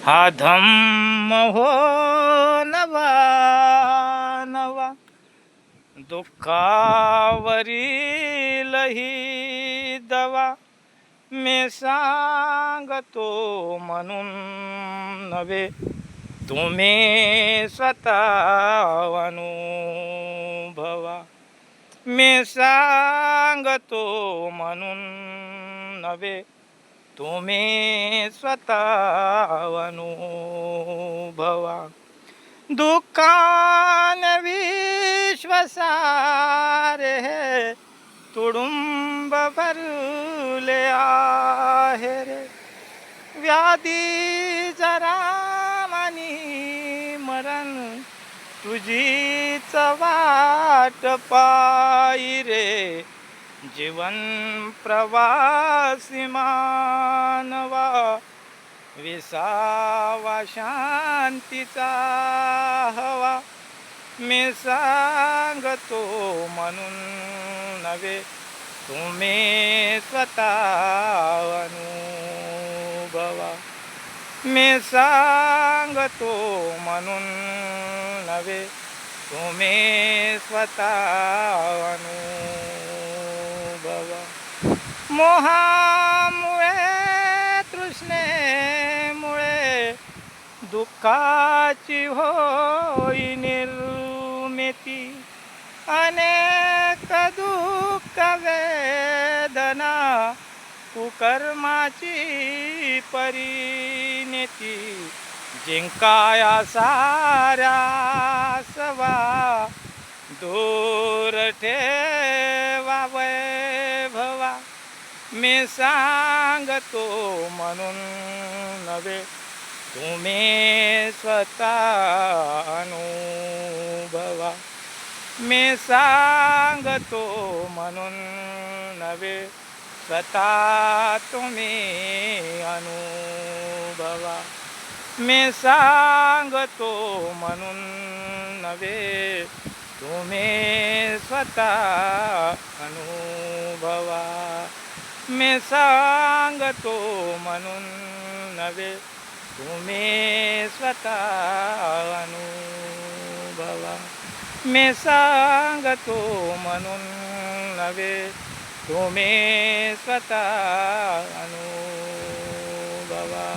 हा धम्म हो नवा नवा, दुःखावरीलही दवा. मी सांगतो म्हणून नव्हे, तुम्ही स्वतः अनुभवा. मी सांगतो म्हणून नव्हे, तुम्ही स्वतः अनुभवा. दुःखाने विश्वसारे तुडुंब भरले आहे रे. व्याधी जरा मनी मरण, तुझीच वाट पायी रे. जीवन प्रवासी मानवा, विसावा शांतीचा हवा. मी सांगतो म्हणून नव्हे, तुम्ही स्वतः अनुभवा. मी सांगतो म्हणून नव्हे, तुम्ही स्वतः अनुभवा. मोहामुळे तृष्णेमुळे दुःखाची होई निर्मिती. अनेक दुःख वेदना कुकर्माची परिणिती. जिंकाया साऱ्या सवा, दूर ठेवा वैभवा. मी सांगतो म्हणून नव्हे, तुम्ही स्वतः अनुभवा. मी सांगतो म्हणून नव्हे, स्वतः तुम्ही अनुभवा. मी सांगतो म्हणून नव्हे, तुम्ही स्वतः अनुभवा. मी सांगतो म्हणून नव्हे, तुम्ही स्वतः अनुभवा. मी सांगतो म्हणून नव्हे, तुम्ही स्वतः अनुभवा.